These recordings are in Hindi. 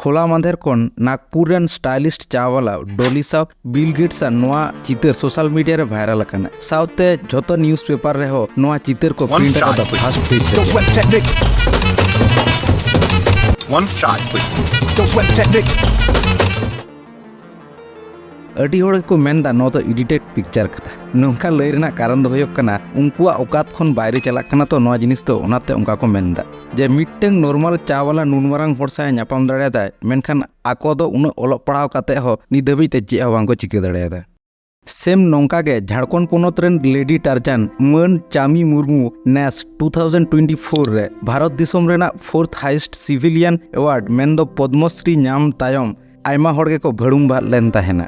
होला मांधेर कोन नागपुर रेन स्टाइलिस्ट चावाला डॉली साव बिल गेट्स नोआ चितर सोशल मीडिया रे वायरल करना साउते जोतो न्यूज़ पेपर रे हो नोआ चितर को प्रिंट कर first page One shot, please. Don't sweat technique. अडी होड़ को मेनदा नो तो एडिटेड पिक्चर करा नोंका लय रेना कारण दो होयक कना उनकुआ औकात खन बाहरे चला कना तो नोआ जिनिस तो ओनाते उनका को मेनदा जे मिटटेंग नॉर्मल चावाला नुनमारांग होड़ साय ᱧᱟᱯᱟᱢ दाड़ेयादा मेनखान आको दो उन ओलग पढ़ाव काते हो नि धबी ते चे बांग को चिके दाड़ेयादा सेम नोंका गे झारखंड पोनत रेन लेडी टार्जन मन चामी मुर्मू नेस 2024 रे भारत दिसोम रेना 4th हाईएस्ट सिविलियन अवार्ड मेन दो पद्मश्री नाम तायम आयमा होड़ गे को भड़ुम बा लेन ताहेना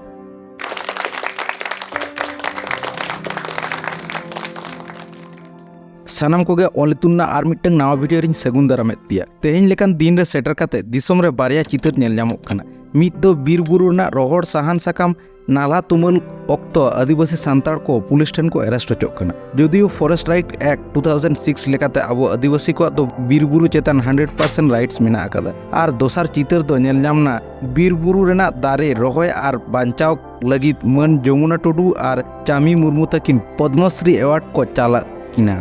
सानाम कोगे ओलितुन्ना आर मिटंग नावा वीडियो रिन सगुन दारामेत पिया तेहेन लेकान दिन रे सेटर काते दिसोम रे बारिया चितर नेल ᱧᱟᱢᱚᱜ ᱠᱟᱱᱟ ᱢᱤᱫ ᱫᱚ ᱵᱤᱨ ᱵᱩᱨᱩ ᱨᱮᱱᱟᱜ ᱨᱚᱦᱚᱲ ᱥᱟᱦᱟᱱ ᱥᱟᱠᱟᱢ नाला तुमल ऑक्तो आदिवासी सांताड़ को पुलिस ठेन को अरेस्ट होचोक कना जदियो फॉरेस्ट राइट एक्ट 2006 लेकाते अब आदिवासी को तो बीर बुरु चेतन 100% राइट्स मेना अकादा आर दोसार चितर दो नेल ᱧᱟᱢना बीर बुरु रेना दारे रोहय आर बांचाव लगित मन जमुना टुडू आर चामी मुर्मू तकिन पद्मश्री अवार्ड को चाला किना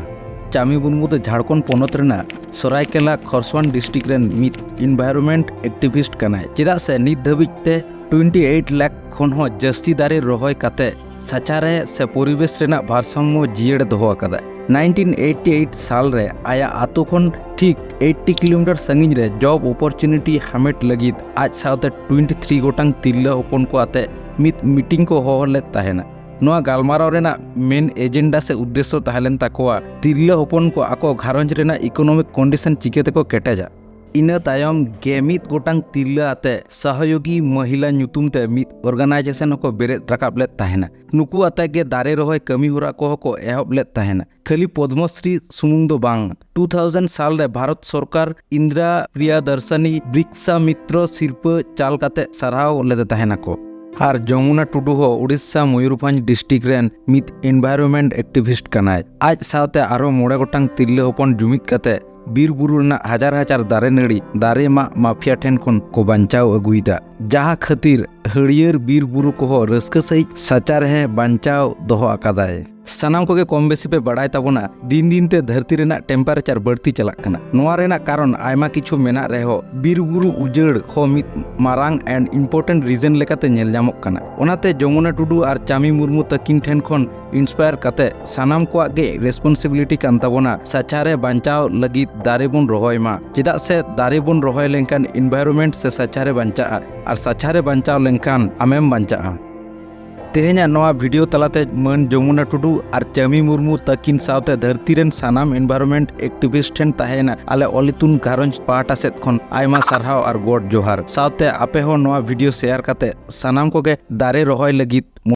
चामी मुर्मू तो झारखंड पोनत रेना सरायकेला खरसवान डिस्ट्रिक्ट रेन मित एनवायरनमेंट एक्टिविस्ट कनाय चेदा से नित धबिते 28 लाख खन हो जस्ती दारे रोहय काते सचारे से परिवेश रेना भारसाम्य जियड़ दोहो अकादा 1988 साल रे आया आतो खन ठीक 80 किलोमीटर संगिन रे जॉब अपॉर्चुनिटी हमेट लगित आज साउते 23 गोटांग तिल्ला ओपन को आते मित मीटिंग को होहले ताहेना नोआ गालमाराव रेना मेन एजेंडा से उद्देश्य ताहलेन ताकोआ तिल्ला ओपन को आको घारंज रेना इकोनॉमिक कंडीशन चिकेते को केटेजा इन तायम गेमित गोटांग तिल्ला आते सहयोगी महिला ᱧᱩᱛᱩᱢ ते मित ऑर्गेनाइजेशन को बेरे रकाब ले ताहेना नुकु आते के दारे रोहय कमी होरा को एहब ले ताहेना खाली पद्मश्री सुमुंग दो बांग 2000 साल रे भारत सरकार इंदिरा प्रियदर्शनी ब्रिक्सा मित्र शिल्प चाल काते सराव ले ताहेना को आर जमुना टुडू हो उड़ीसा मयूरभंज डिस्ट्रिक्ट रेन मित एनवायरनमेंट एक्टिविस्ट कनाय आज सावते आरो मोड़े गोटांग तिल्ला होपन जुमित काते बीर बुरु रेना हजार हजार दारे नड़ी दारे माफिया ठेन खन को बांचाव अगुईदा जहाँ खातिर हड़ियर बीर बुरु को रस्क सही सचार है बांचाव दोहो अकादाय सानाम कोगे कम बेसी पे बड़ाय ताबोना दिन दिन ते धरती रेना टेम्परेचर बढ़ती चलाक कना नोआ रेना कारण आयमा किछु मेना रेहो बीर बुरु उजड़ हो मित मारांग एंड इम्पोर्टेंट रीजन लेकाते नेल ᱧᱟᱢᱚᱜ कना ओनाते जमुना टुडू और चामी मुर्मू तकिन ठेन खन इंस्पायर काते सानाम को गे रेस्पॉन्सिबिलिटी कान ताबोना सचारे बांचाव लगित दारे बन रोहय मा चेदा से दारे बन रोहय लेनकान एनवायरनमेंट से सचारे बांचाआ और सचारे बांचाव लेनकान आमेम बांचाआ तेहेना नोआ वीडियो तलाते मन जमुना टुडू और चामी मुर्मू तकिन सावते धरती रेन सानाम एनवायरनमेंट एक्टिविस्ट ठेन ताहेना आले ओलितुन घारंज पाटा सेत खन आयमा सारहाव और गोड जोहार सावते आपे हो नोआ वीडियो शेयर काते सानाम कोगे दारे रोहय लगित